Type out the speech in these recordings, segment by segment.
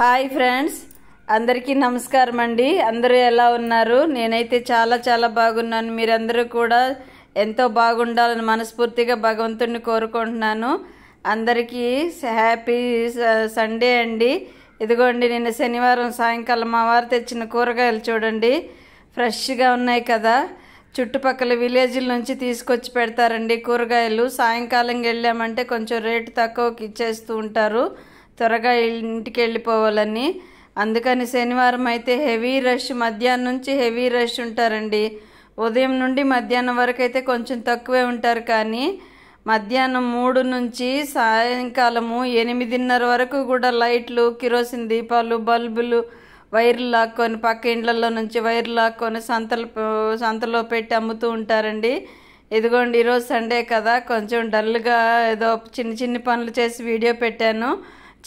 Hi friends, అందరికీ నమస్కారం అండి. అందరూ ఎలా ఉన్నారు? నేనైతే చాలా బాగున్నాను. మీరందరూ కూడా ఎంతో బాగుండాలని మనస్ఫూర్తిగా భగవంతుడిని కోరుకుంటున్నాను. అందరికీ హ్యాపీ సండే అండి. ఇదిగోండి, నిన్న శనివారం సాయంకాలం మా వారు తెచ్చిన కూరగాయలు చూడండి, ఫ్రెష్గా ఉన్నాయి కదా. చుట్టుపక్కల విలేజ్ల నుంచి తీసుకొచ్చి పెడతారండి కూరగాయలు. సాయంకాలం వెళ్ళామంటే కొంచెం రేటు తక్కువకి ఇచ్చేస్తూ ఉంటారు, త్వరగా ఇంటికి వెళ్ళిపోవాలని. అందుకని శనివారం అయితే హెవీ రష్, మధ్యాహ్నం నుంచి హెవీ రష్ ఉంటారండి. ఉదయం నుండి మధ్యాహ్నం వరకు అయితే కొంచెం తక్కువే ఉంటారు, కానీ మధ్యాహ్నం 3 నుంచి సాయంకాలము 8:30 వరకు కూడా లైట్లు, కిరోసిన్ దీపాలు, బల్బులు, వైర్లు లాక్కొని పక్క ఇండ్లలో నుంచి వైర్లు లాక్కొని సంతలో పెట్టి అమ్ముతూ ఉంటారండి. ఇదిగోండి, ఈరోజు సండే కదా, కొంచెం డల్గా ఏదో చిన్న పనులు చేసి వీడియో పెట్టాను.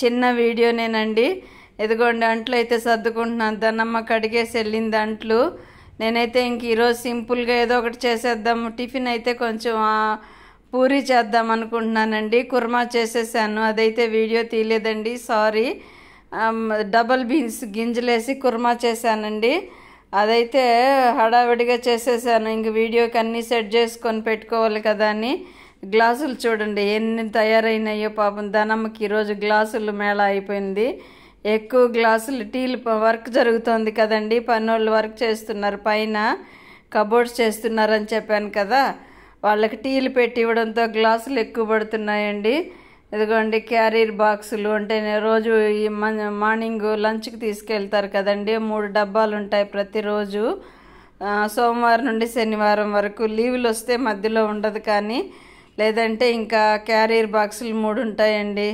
చిన్న వీడియోనేనండి. ఇదిగోండి, అంట్లు అయితే సర్దుకుంటున్నాను. దన్నమ్మ కడిగేసి వెళ్ళింది అంట్లు. నేనైతే ఇంక ఈరోజు సింపుల్గా ఏదో ఒకటి చేసేద్దాము. టిఫిన్ అయితే కొంచెం పూరీ చేద్దాం అనుకుంటున్నానండి. కుర్మా చేసేసాను, అదైతే వీడియో తీయలేదండి, సారీ. డబల్ బీన్స్ గింజలేసి కుర్మా చేశానండి. అదైతే హడావిడిగా చేసేసాను. ఇంక వీడియోకి అన్నీ సెట్ చేసుకొని పెట్టుకోవాలి కదా అని. గ్లాసులు చూడండి ఎన్ని తయారైనాయో. పాపం ధనమ్మకి ఈరోజు గ్లాసులు మేళ అయిపోయింది. ఎక్కువ గ్లాసులు, టీలు వర్క్ జరుగుతోంది కదండి, పనోళ్ళు వర్క్ చేస్తున్నారు, పైన కబోర్డ్స్ చేస్తున్నారని చెప్పాను కదా, వాళ్ళకి టీలు పెట్టి ఇవ్వడంతో గ్లాసులు ఎక్కువ పడుతున్నాయండి. ఇదిగోండి, క్యారీర్ బాక్సులు అంటే రోజు ఈ మార్నింగ్ లంచ్కి తీసుకెళ్తారు కదండి, 3 డబ్బాలు ఉంటాయి ప్రతిరోజు. సోమవారం నుండి శనివారం వరకు లీవులు వస్తే మధ్యలో ఉండదు, కానీ లేదంటే ఇంకా క్యారీర్ బాక్సులు 3 ఉంటాయండి.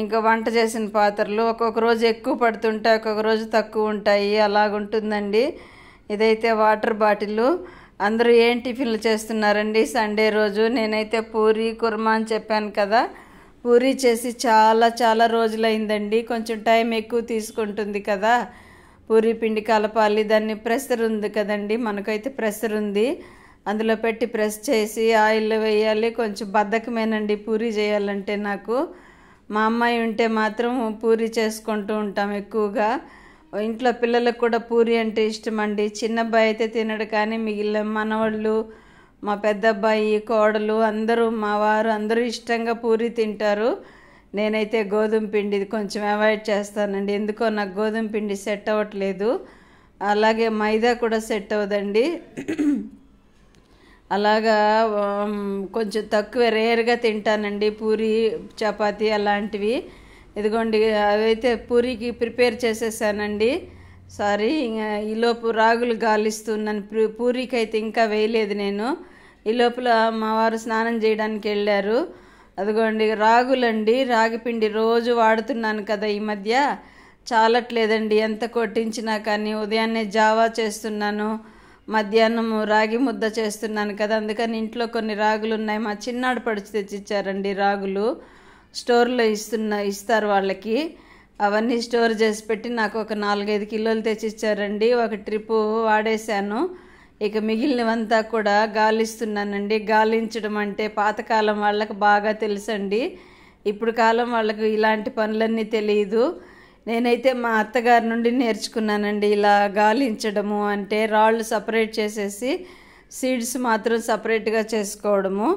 ఇంకా వంట చేసిన పాత్రలు ఒక్కొక్క రోజు ఎక్కువ పడుతుంటాయి, ఒక్కొక్క రోజు తక్కువ ఉంటాయి, అలాగుంటుందండి. ఇదైతే వాటర్ బాటిల్. అందరూ ఏం టిఫిన్లు చేస్తున్నారండి సండే రోజు? నేనైతే పూరీ కుర్మా అని చెప్పాను కదా, పూరీ చేసి చాలా రోజులైందండి. కొంచెం టైం ఎక్కువ తీసుకుంటుంది కదా, పూరీ పిండి కలపాలి, దాన్ని ప్రెషర్ ఉంది కదండి, మనకైతే ప్రెషర్ ఉంది, అందులో పెట్టి ప్రెస్ చేసి ఆయిల్ వేయాలి. కొంచెం బద్ధకమేనండి పూరీ చేయాలంటే నాకు. మా అమ్మాయి ఉంటే మాత్రం పూరీ చేసుకుంటూ ఉంటాం ఎక్కువగా. ఇంట్లో పిల్లలకు కూడా పూరీ అంటే ఇష్టం అండి. చిన్న అబ్బాయి అయితే తినడు, కానీ మిగిలిన మనవాళ్ళు, మా పెద్ద అబ్బాయి, కోడలు అందరూ, మా వారు అందరూ ఇష్టంగా పూరీ తింటారు. నేనైతే గోధుమ పిండి కొంచెం అవాయిడ్ చేస్తానండి, ఎందుకో నాకు గోధుమ పిండి సెట్ అవ్వట్లేదు. అలాగే మైదా కూడా సెట్ అవ్వదండి. అలాగా కొంచెం తక్కువ రేర్గా తింటానండి పూరీ, చపాతీ అలాంటివి. ఇదిగోండి, అవైతే పూరీకి ప్రిపేర్ చేసేసానండి. సారీ, ఈలోపు రాగులు గాలిస్తున్నాను. పూరీకి అయితే ఇంకా వేయలేదు నేను. ఈ లోపల మా వారు స్నానం చేయడానికి వెళ్ళారు. అదిగోండి రాగులండి, రాగి పిండి రోజు వాడుతున్నాను కదా, ఈ మధ్య చాలట్లేదండి ఎంత కొట్టించినా. కానీ ఉదయాన్నే జావా చేస్తున్నాను, మధ్యాహ్నం రాగి ముద్ద చేస్తున్నాను కదా, అందుకని ఇంట్లో కొన్ని రాగులు ఉన్నాయి. మా చిన్నాడు పడిచి తెచ్చిచ్చారండి రాగులు, స్టోర్లో ఇస్తారు వాళ్ళకి. అవన్నీ స్టోర్ చేసి పెట్టి నాకు ఒక 4-5 కిలోలు తెచ్చిచ్చారండి. ఒక ట్రిప్పు వాడేశాను, ఇక మిగిలినవంతా కూడా గాలిస్తున్నానండి. గాలించడం అంటే పాతకాలం వాళ్ళకి బాగా తెలుసండి, ఇప్పుడు కాలం వాళ్ళకు ఇలాంటి పనులన్నీ తెలియదు. నేనైతే మా అత్తగారి నుండి నేర్చుకున్నానండి ఇలా గాలించడము అంటే. రాళ్ళు సపరేట్ చేసేసి సీడ్స్ మాత్రం సపరేట్గా చేసుకోవడము.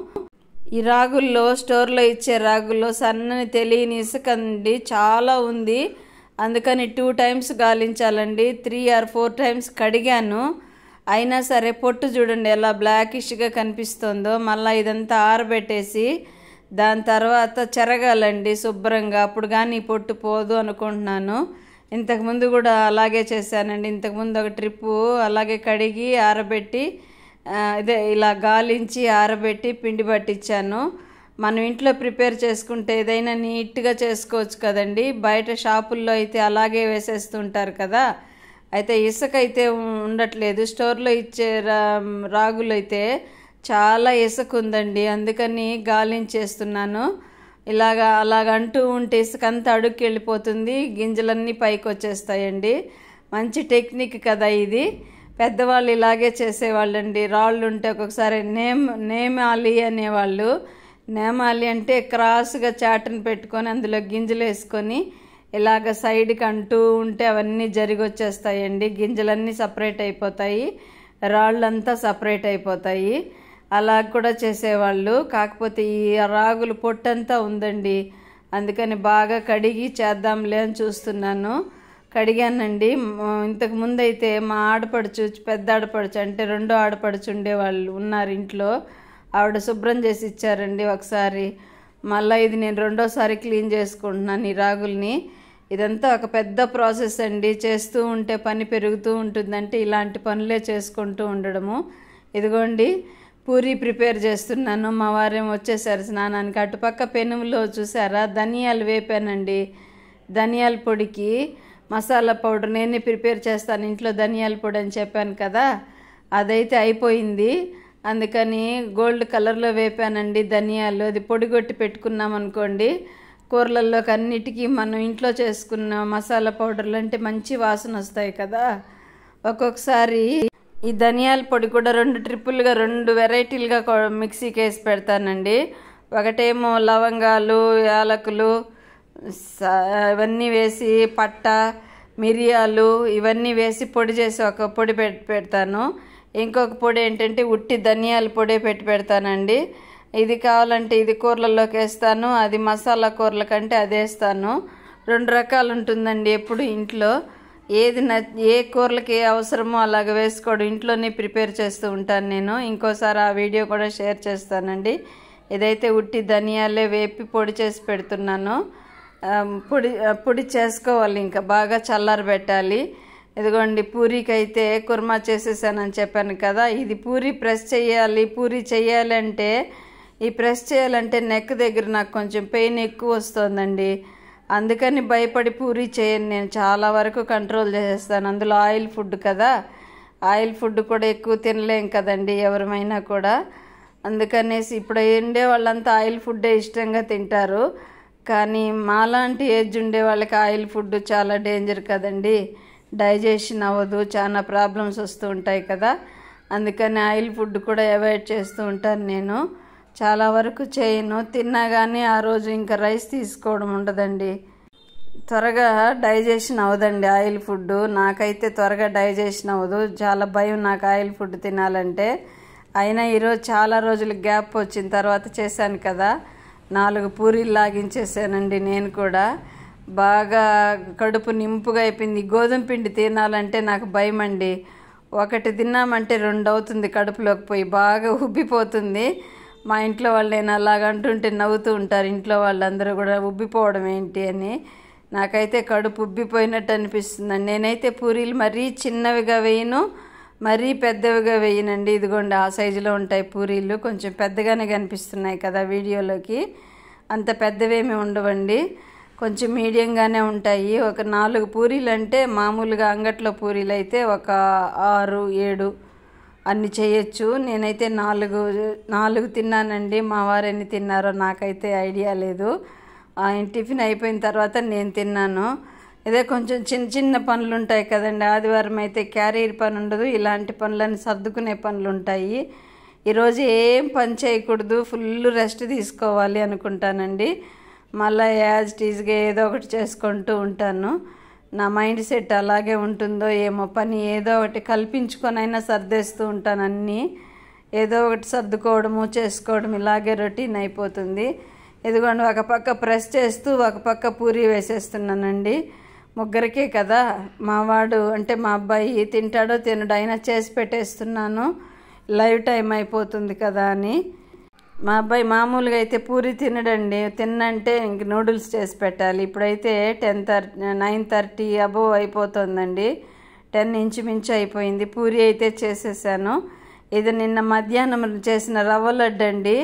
ఈ రాగుల్లో, స్టోర్లో ఇచ్చే రాగుల్లో సన్నని తెలియని ఇసుక అండి చాలా ఉంది, అందుకని 2 టైమ్స్ గాలించాలండి. 3 or 4 టైమ్స్ కడిగాను, అయినా సరే పొట్టు చూడండి ఎలా బ్లాకిష్గా కనిపిస్తుందో. మళ్ళీ ఇదంతా ఆరబెట్టేసి దాని తర్వాత చెరగాలండి శుభ్రంగా, అప్పుడు కానీ పొట్టు పోదు అనుకుంటున్నాను. ఇంతకుముందు కూడా అలాగే చేశానండి. ఇంతకుముందు ఒక ట్రిప్పు అలాగే కడిగి ఆరబెట్టి ఇలా గాలించి ఆరబెట్టి పిండి పట్టించాను. మనం ఇంట్లో ప్రిపేర్ చేసుకుంటే ఏదైనా నీట్గా చేసుకోవచ్చు కదండి. బయట షాపుల్లో అయితే అలాగే వేసేస్తుంటారు కదా, అయితే ఇసుక అయితే ఉండట్లేదు. స్టోర్లో ఇచ్చే రాగులు అయితే చాలా ఇసుక ఉందండి, అందుకని గాలించేస్తున్నాను. అలాగంటూ ఉంటే ఇసుక అంతా అడుక్కి వెళ్ళిపోతుంది, గింజలన్నీ పైకి వచ్చేస్తాయండి. మంచి టెక్నిక్ కదా ఇది, పెద్దవాళ్ళు ఇలాగే చేసేవాళ్ళండి. రాళ్ళు ఉంటే ఒక్కొక్కసారి నేమాలి అనేవాళ్ళు. నేమాలి అంటే క్రాస్గా చాటను పెట్టుకొని అందులో గింజలు వేసుకొని ఇలాగ సైడ్కి అంటూ ఉంటే అవన్నీ జరిగి వచ్చేస్తాయండి. గింజలన్నీ సపరేట్ అయిపోతాయి, రాళ్ళంతా సపరేట్ అయిపోతాయి. అలా కూడా చేసేవాళ్ళు. కాకపోతే ఈ రాగులు పొట్టంతా ఉందండి, అందుకని బాగా కడిగి చేద్దాంలే అని చూస్తున్నాను. కడిగానండి. ఇంతకు ముందు అయితే మా ఆడపడుచు, పెద్ద ఆడపడుచు అంటే రెండో ఆడపడుచు ఉండేవాళ్ళు ఉన్నారు ఇంట్లో, ఆవిడ శుభ్రం చేసి ఇచ్చారండి ఒకసారి. మళ్ళీ ఇది నేను రెండోసారి క్లీన్ చేసుకుంటున్నాను ఈ రాగుల్ని. ఇదంతా ఒక పెద్ద ప్రాసెస్ అండి. చేస్తూ ఉంటే పని పెరుగుతూ ఉంటుందంటే ఇలాంటి పనులే చేసుకుంటూ ఉండడము. ఇదిగోండి పూరీ ప్రిపేర్ చేస్తున్నాను. మా వారేమో వచ్చేసారు స్నానానికి. అటుపక్క పెనుములో చూసారా ధనియాలు వేపానండి. ధనియాల పొడికి మసాలా పౌడర్ నేనే ప్రిపేర్ చేస్తాను ఇంట్లో, ధనియాల పొడి అని చెప్పాను కదా, అదైతే అయిపోయింది. అందుకని గోల్డ్ కలర్లో వేపానండి ధనియాలు. అది పొడిగొట్టి పెట్టుకున్నాం అనుకోండి, కూరలలోకి అన్నిటికీ మనం ఇంట్లో చేసుకున్న మసాలా పౌడర్లు అంటే మంచి వాసన వస్తాయి కదా. ఒక్కొక్కసారి ఈ ధనియాల పొడి కూడా 2 ట్రిప్పులుగా 2 వెరైటీలుగా మిక్సీకి వేసి పెడతానండి. ఒకటేమో లవంగాలు, యాలకులు ఇవన్నీ వేసి, పట్ట, మిరియాలు ఇవన్నీ వేసి పొడి చేసి ఒక పొడి పెడతాను. ఇంకొక పొడి ఏంటంటే ఉట్టి ధనియాల పొడి పెడతానండి. ఇది కావాలంటే ఇది కూరలలోకి వేస్తాను, అది మసాలా కూరల కంటే అది వేస్తాను. 2 రకాలు ఉంటుందండి ఎప్పుడు ఇంట్లో. ఏ కూరలకి ఏ అవసరమో అలాగ వేసుకోవడం ఇంట్లోనే ప్రిపేర్ చేస్తూ ఉంటాను నేను. ఇంకోసారి ఆ వీడియో కూడా షేర్ చేస్తానండి. ఇదైతే ఉట్టి ధనియాలే వేపి పొడి చేసి పెడుతున్నాను. పొడి చేసుకోవాలి, ఇంకా బాగా చల్లారబెట్టాలి. ఇదిగోండి పూరీకి అయితే కుర్మా చేసేసానని చెప్పాను కదా. ఇది పూరీ ప్రెస్ చేయాలి. పూరీ చేయాలంటే ఈ ప్రెస్ చేయాలంటే నెక్ దగ్గర నాకు కొంచెం పెయిన్ ఎక్కువ వస్తుందండి. అందుకని భయపడి పూరీ చేయను నేను. చాలా వరకు కంట్రోల్ చేసేస్తాను. అందులో ఆయిల్ ఫుడ్ కదా, ఆయిల్ ఫుడ్ కూడా ఎక్కువ తినలేం కదండి ఎవరమైనా కూడా. అందుకనేసి ఇప్పుడు ఉండే వాళ్ళంతా ఆయిల్ ఫుడ్డే ఇష్టంగా తింటారు. కానీ మాలాంటి ఏజ్ ఉండే వాళ్ళకి ఆయిల్ ఫుడ్ చాలా డేంజర్ కదండి. డైజెషన్ అవ్వదు, చాలా ప్రాబ్లమ్స్ వస్తూ ఉంటాయి కదా. అందుకని ఆయిల్ ఫుడ్ కూడా అవాయిడ్ చేస్తూ ఉంటాను నేను. చాలా వరకు చేయను. తిన్నా కానీ ఆ రోజు ఇంకా రైస్ తీసుకోవడం ఉండదండి. త్వరగా డైజెషన్ అవ్వదండి ఆయిల్ ఫుడ్. నాకైతే త్వరగా డైజెషన్ అవ్వదు. చాలా భయం నాకు ఆయిల్ ఫుడ్ తినాలంటే. అయినా ఈరోజు చాలా రోజులు గ్యాప్ వచ్చిన తర్వాత చేశాను కదా, 4 పూరీలు లాగించేసానండి నేను కూడా. బాగా కడుపు నింపుగా అయిపోయింది. గోధుమ పిండి తినాలంటే నాకు భయం అండి. ఒకటి తిన్నామంటే 2 అవుతుంది కడుపులోకి పోయి, బాగా ఉబ్బిపోతుంది. మా ఇంట్లో వాళ్ళు నేను అలాగ అంటుంటే నవ్వుతూ ఉంటారు ఇంట్లో వాళ్ళందరూ కూడా, ఉబ్బిపోవడం ఏంటి అని. నాకైతే కడుపు ఉబ్బిపోయినట్టు అనిపిస్తుందండి. నేనైతే పూరీలు మరీ చిన్నవిగా వేయను, మరీ పెద్దవిగా వేయనండి. ఇదిగోండి ఆ సైజులో ఉంటాయి పూరీలు. కొంచెం పెద్దగానే కనిపిస్తున్నాయి కదా వీడియోలోకి, అంత పెద్దవేమీ ఉండవండి, కొంచెం మీడియంగానే ఉంటాయి. ఒక 4 పూరీలు అంటే మామూలుగా అంగట్లో పూరీలు అయితే ఒక 6, 7 అన్ని చేయొచ్చు. నేనైతే 4 తిన్నానండి. మా వారు ఎన్ని తిన్నారో నాకైతే ఐడియా లేదు. ఆయన టిఫిన్ అయిపోయిన తర్వాత నేను తిన్నాను. ఇదే కొంచెం చిన్న పనులు ఉంటాయి కదండి. ఆదివారం అయితే క్యారియర్ పని ఉండదు, ఇలాంటి పనులని సర్దుకునే పనులు ఉంటాయి. ఈరోజు ఏం పని చేయకూడదు, ఫుల్ రెస్ట్ తీసుకోవాలి అనుకుంటానండి. మళ్ళీ యాజ్ టీజ్గా ఏదో ఒకటి చేసుకుంటూ ఉంటాను. నా మైండ్ సెట్ అలాగే ఉంటుందో ఏమో, పని ఏదో ఒకటి కల్పించుకొనైనా సర్దేస్తూ ఉంటాను. అన్నీ ఏదో ఒకటి సర్దుకోవడము చేసుకోవడం ఇలాగే రొటీన్ అయిపోతుంది. ఇదిగోండి ఒక పక్క ప్రెస్ చేస్తూ ఒక పక్క పూరీ వేసేస్తున్నానండి. ముగ్గురికే కదా, మా వాడు అంటే మా అబ్బాయి తింటాడో తినడో అయినా చేసి పెట్టేస్తున్నాను, లైవ్ టైం అయిపోతుంది కదా అని. మా అబ్బాయి మామూలుగా అయితే పూరి తినడండి. తిన్నంటే ఇంక నూడిల్స్ చేసి పెట్టాలి. ఇప్పుడైతే 9:30 అబోవ్ అయిపోతుందండి. 10 ఇంచుమించు అయిపోయింది. పూరి అయితే చేసేసాను. ఇది నిన్న మధ్యాహ్నం చేసిన రవ్వ లడ్డు అండి.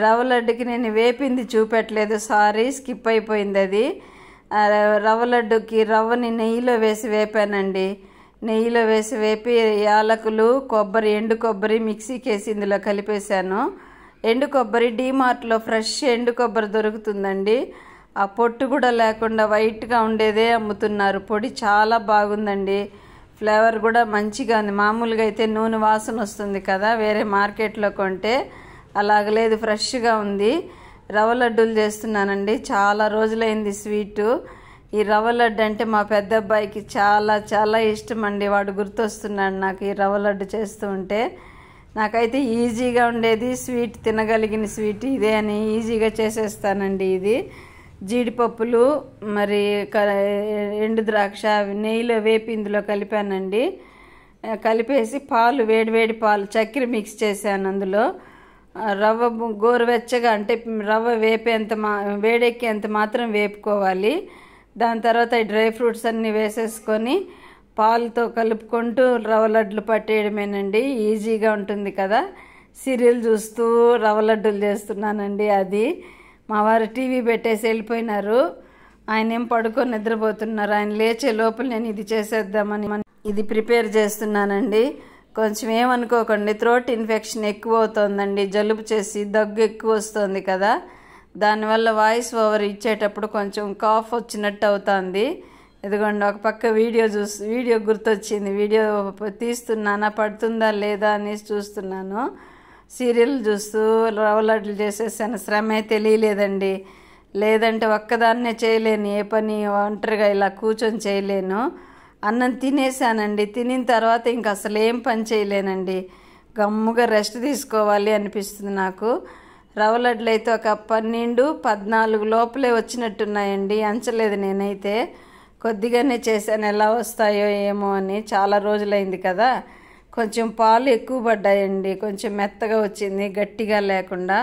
రవ్వ లడ్డుకి నేను వేపింది చూపెట్టలేదు, సారీ, స్కిప్ అయిపోయింది అది. రవ్వ లడ్డుకి రవ్వని నెయ్యిలో వేసి వేపానండి. నెయ్యిలో వేసి వేపి యాలకులు, కొబ్బరి, ఎండు కొబ్బరి మిక్సీకి వేసి ఇందులో కలిపేశాను. ఎండు కొబ్బరి డీమార్ట్లో ఫ్రెష్ ఎండు కొబ్బరి దొరుకుతుందండి. ఆ పొట్టు కూడా లేకుండా వైట్గా ఉండేదే అమ్ముతున్నారు. పొడి చాలా బాగుందండి, ఫ్లేవర్ కూడా మంచిగా ఉంది. మామూలుగా అయితే నూనె వాసన వస్తుంది కదా వేరే మార్కెట్లో కొంటే, అలాగలేదు, ఫ్రెష్గా ఉంది. రవ్వ లడ్డూలు చేస్తున్నానండి. చాలా రోజులైంది స్వీటు ఈ రవ్వ లడ్డు అంటే మా పెద్ద అబ్బాయికి చాలా చాలా ఇష్టం అండి. వాడు గుర్తొస్తున్నాడు నాకు ఈ రవ్వ లడ్డు చేస్తూ ఉంటే. నాకైతే ఈజీగా ఉండేది స్వీట్, తినగలిగిన స్వీట్ ఇదే అని ఈజీగా చేసేస్తానండి. ఇది జీడిపప్పులు మరి ఎండు ద్రాక్ష నెయ్యిలో వేపి ఇందులో కలిపానండి. కలిపేసి పాలు, వేడివేడి పాలు, చక్కెర మిక్స్ చేశాను. అందులో రవ్వ గోరువెచ్చగా అంటే రవ్వ వేపేంత వేడెక్కేంత మాత్రం వేపుకోవాలి. దాని తర్వాత ఈ డ్రై ఫ్రూట్స్ అన్నీ వేసేసుకొని పాలతో కలుపుకుంటూ రవ్వ లడ్లు పట్టేయడమేనండి. ఈజీగా ఉంటుంది కదా. సీరియల్ చూస్తూ రవ్వ లడ్డులు చేస్తున్నానండి. అది మా వారు టీవీ పెట్టేసి వెళ్ళిపోయినారు. ఆయన ఏం పడుకొని నిద్రపోతున్నారు. ఆయన లేచే లోపల నేను ఇది చేసేద్దామని ఇది ప్రిపేర్ చేస్తున్నానండి. కొంచెం ఏమనుకోకండి, థ్రోట్ ఇన్ఫెక్షన్ ఎక్కువ అవుతుందండి. జలుబు చేసి దగ్గు ఎక్కువ వస్తుంది కదా, దానివల్ల వాయిస్ ఓవర్ ఇచ్చేటప్పుడు కొంచెం కాఫ్ వచ్చినట్టు అవుతుంది. ఇదిగోండి ఒక పక్క వీడియో గుర్తొచ్చింది. వీడియో తీస్తున్నానా, పడుతుందా లేదా అనేసి చూస్తున్నాను. సీరియల్ చూస్తూ రవ్వ లడ్లు చేసేసాను. శ్రమే తెలియలేదండి. లేదంటే ఒక్కదాన్నే చేయలేను, ఏ పని ఒంటరిగా ఇలా కూర్చొని చేయలేను. అన్నం తినేసానండి. తినిన తర్వాత ఇంక అసలు ఏం పని చేయలేనండి. గమ్ముగా రెస్ట్ తీసుకోవాలి అనిపిస్తుంది నాకు. రవ్వ లడ్లు అయితే ఒక 12-14 లోపలే వచ్చినట్టున్నాయండి. అంచలేదు నేనైతే. కొద్దిగానే చేశాను, ఎలా వస్తాయో ఏమో అని. చాలా రోజులైంది కదా. కొంచెం పాలు ఎక్కువ పడ్డాయండి, కొంచెం మెత్తగా వచ్చింది, గట్టిగా లేకుండా.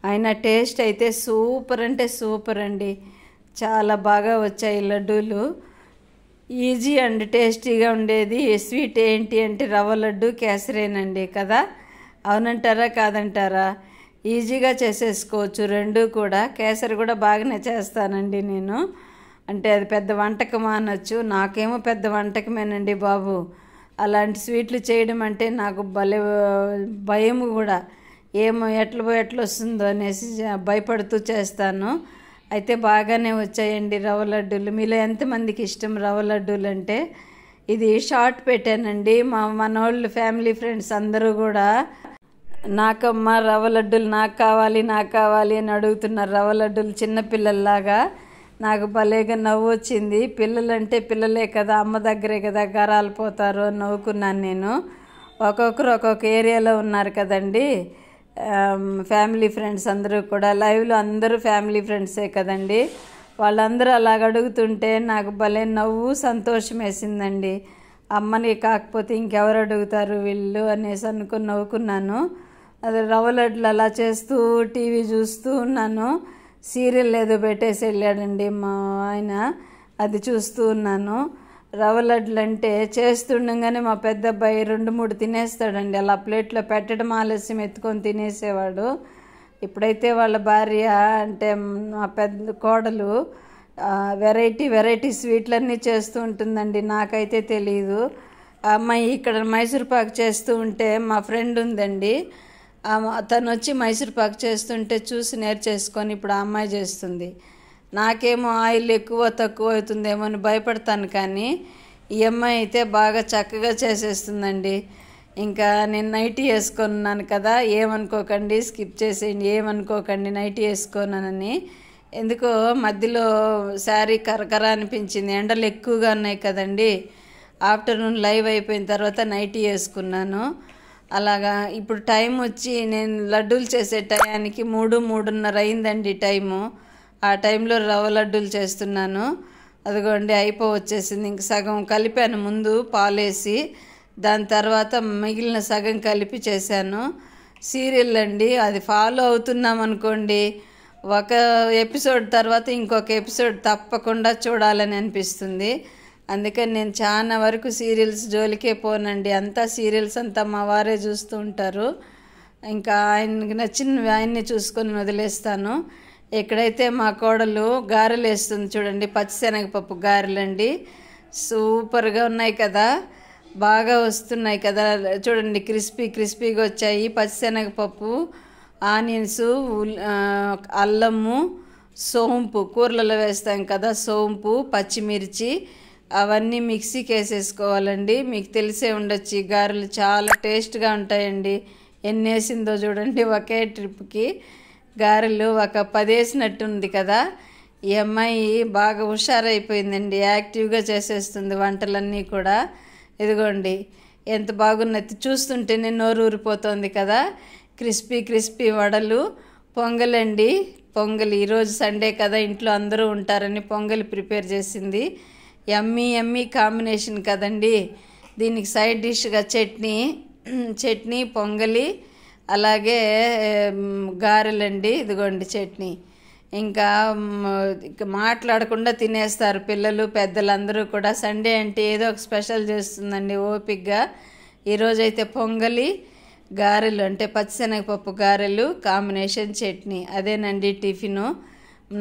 అయినా టేస్ట్ అయితే సూపర్ అంటే సూపర్ అండి. చాలా బాగా వచ్చాయి లడ్డూలు. ఈజీ అండ్ టేస్టీగా ఉండేది స్వీట్ ఏంటి అంటే రవ్వ లడ్డు, కేసరేనండి కదా. అవునంటారా కాదంటారా? ఈజీగా చేసేసుకోవచ్చు రెండు కూడా. కేసరి కూడా బాగానే చేస్తానండి నేను. అంటే అది పెద్ద వంటకమా అనొచ్చు, నాకేమో పెద్ద వంటకమేనండి బాబు. అలాంటి స్వీట్లు చేయడం అంటే నాకు భలే భయం కూడా. ఏమో ఎట్లా వస్తుందో అనేసి భయపడుతూ చేస్తాను. అయితే బాగానే వచ్చాయండి రవ్వ లడ్డూలు. మీలో ఎంతమందికి ఇష్టం రవ్వ లడ్డూలు అంటే? ఇది షార్ట్ పెట్టానండి. మనోళ్ళు ఫ్యామిలీ ఫ్రెండ్స్ అందరూ కూడా నాకమ్మ రవ్వ లడ్డూలు నాకు కావాలి అని అడుగుతున్నారు. రవ్వ లడ్డూలు చిన్నపిల్లల్లాగా. నాకు భలేగా నవ్వు వచ్చింది. పిల్లలంటే పిల్లలే కదా, అమ్మ దగ్గరే కదా గరాలు పోతారు అని నవ్వుకున్నాను నేను. ఒక్కొక్కరు ఒక్కొక్క ఏరియాలో ఉన్నారు కదండి ఫ్యామిలీ ఫ్రెండ్స్ అందరూ కూడా. లైవ్లో అందరూ ఫ్యామిలీ ఫ్రెండ్సే కదండి. వాళ్ళందరూ అలాగ అడుగుతుంటే నాకు భలే నవ్వు, సంతోషం వేసిందండి. అమ్మని కాకపోతే ఇంకెవరు అడుగుతారు వీళ్ళు అనేసి అనుకుని నవ్వుకున్నాను. అది రవ్వ లడ్లు అలా చేస్తూ టీవీ చూస్తూ ఉన్నాను. సీరియల్ ఏదో పెట్టేసి వెళ్ళాడండి మా ఆయన, అది చూస్తూ ఉన్నాను. రవ్వ లడ్లు అంటే చేస్తుండగానే మా పెద్ద అబ్బాయి 2-3 తినేస్తాడండి. అలా ప్లేట్లో పెట్టడం ఆలస్యం ఎత్తుకొని తినేసేవాడు. ఇప్పుడైతే వాళ్ళ భార్య అంటే మా పెద్ద కోడలు వెరైటీ స్వీట్లన్నీ చేస్తూ ఉంటుందండి. నాకైతే తెలీదు. ఆ అమ్మాయి ఇక్కడ మైసూర్పాకు చేస్తూ ఉంటే మా ఫ్రెండ్ ఉందండి, తను వచ్చి మైసూర్పాకు చేస్తుంటే చూసి నేర్చేసుకొని ఇప్పుడు ఆ అమ్మాయి చేస్తుంది. నాకేమో ఆయిల్ ఎక్కువ తక్కువ అవుతుందేమో అని భయపడతాను, కానీ ఈ అమ్మాయి అయితే బాగా చక్కగా చేసేస్తుందండి. ఇంకా నేను నైటీ వేసుకున్నాను కదా, ఏమనుకోకండి, స్కిప్ చేసేయండి, ఏమనుకోకండి నైటీ వేసుకోనానని. ఎందుకో మధ్యలో శారీ కరకర అనిపించింది. ఎండలు ఎక్కువగా ఉన్నాయి కదండి. ఆఫ్టర్నూన్ లైవ్ అయిపోయిన తర్వాత నైటీ వేసుకున్నాను. అలాగా ఇప్పుడు టైం వచ్చి నేను లడ్డూలు చేసే టయానికి 3-3:30 అయిందండి టైము. ఆ టైంలో రవ్వ లడ్డూలు చేస్తున్నాను. అదిగోండి వచ్చేసింది. ఇంక సగం కలిపాను ముందు పాలేసి, దాని తర్వాత మిగిలిన సగం కలిపి చేశాను. సీరియల్ అండి, అది ఫాలో అవుతున్నాం అనుకోండి, ఒక ఎపిసోడ్ తర్వాత ఇంకొక ఎపిసోడ్ తప్పకుండా చూడాలని అనిపిస్తుంది. అందుకని నేను చాలా వరకు సీరియల్స్ జోలికే పోనండి. అంతా సీరియల్స్ అంతా మా వారే చూస్తూ ఉంటారు. ఇంకా ఆయనకి నచ్చిన ఆయన్ని చూసుకొని వదిలేస్తాను. ఎక్కడైతే మా కోడలు గారెలు వేస్తుంది చూడండి, పచ్చిశనగపప్పు గారెలండి, సూపర్గా ఉన్నాయి కదా, బాగా వస్తున్నాయి కదా చూడండి, క్రిస్పీగా వచ్చాయి. పచ్చిశనగపప్పు, ఆనియన్స్, అల్లము, సోంపు, కూరలలో వేస్తాం కదా సోంపు, పచ్చిమిర్చి, అవన్నీ మిక్సీకి వేసేసుకోవాలండి. మీకు తెలిసే ఉండొచ్చు, ఈ గారెలు చాలా టేస్ట్గా ఉంటాయండి. ఎన్ని వేసిందో చూడండి ఒకే ట్రిప్కి. గారెలు ఒక 10 వేసినట్టుంది కదా. ఈ అమ్మాయి బాగా హుషారైపోయిందండి, యాక్టివ్గా చేసేస్తుంది వంటలన్నీ కూడా. ఇదిగోండి ఎంత బాగున్నది, చూస్తుంటేనే నోరు ఊరిపోతుంది కదా. క్రిస్పీ క్రిస్పీ వడలు, పొంగలండి. పొంగల్ ఈరోజు సండే కదా, ఇంట్లో అందరూ ఉంటారని పొంగల్ ప్రిపేర్ చేసింది. యమ్మీ యమ్మీ కాంబినేషన్ కదండి. దీనికి సైడ్ డిష్గా చట్నీ, పొంగలి, అలాగే గారెలండి. ఇదిగోండి చట్నీ. ఇంకా మాట్లాడకుండా తినేస్తారు పిల్లలు పెద్దలందరూ కూడా. సండే అంటే ఏదో ఒక స్పెషల్ చేస్తుందండి ఓపిక్గా. ఈరోజైతే పొంగలి, గారెలు అంటే పచ్చిశనగపప్పు గారెలు కాంబినేషన్ చట్నీ, అదేనండి టిఫిను.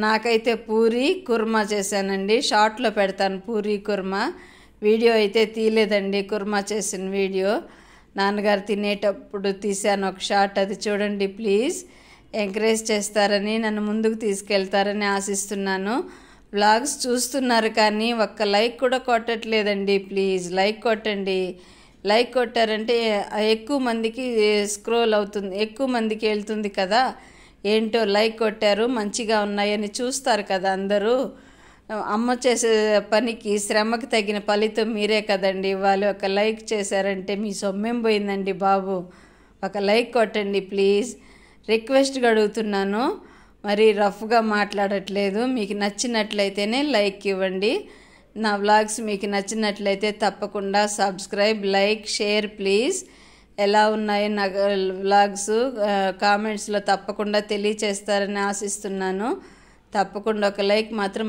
నాకైతే పూరి కుర్మా చేశానండి. షార్ట్లో పెడతాను పూరి కుర్మా, వీడియో అయితే తీయలేదండి కుర్మా చేసిన వీడియో. నాన్నగారు తినేటప్పుడు తీశాను ఒక షార్ట్, అది చూడండి ప్లీజ్. ఎంకరేజ్ చేస్తారని, నన్ను ముందుకు తీసుకెళ్తారని ఆశిస్తున్నాను. వ్లాగ్స్ చూస్తున్నారు కానీ ఒక్క లైక్ కూడా కొట్టట్లేదండి. ప్లీజ్ లైక్ కొట్టండి. లైక్ కొట్టారంటే ఎక్కువ మందికి స్క్రోల్ అవుతుంది, ఎక్కువ మందికి వెళ్తుంది కదా. ఏంటో లైక్ కొట్టారు, మంచిగా ఉన్నాయని చూస్తారు కదా అందరూ. అమ్మ చేసే పనికి, శ్రమకి తగిన ఫలితం మీరే కదండి. వాళ్ళు ఒక లైక్ చేశారంటే మీ సొమ్మేం పోయిందండి బాబు. ఒక లైక్ కొట్టండి ప్లీజ్, రిక్వెస్ట్గా అడుగుతున్నాను. మరి రఫ్గా మాట్లాడట్లేదు. మీకు నచ్చినట్లయితేనే లైక్ ఇవ్వండి. నా వ్లాగ్స్ మీకు నచ్చినట్లయితే తప్పకుండా సబ్స్క్రైబ్, లైక్, షేర్ ప్లీజ్. ఎలా ఉన్నాయో నా వ్లాగ్స్ కామెంట్స్లో తప్పకుండా తెలియచేస్తారని ఆశిస్తున్నాను. తప్పకుండా ఒక లైక్ మాత్రం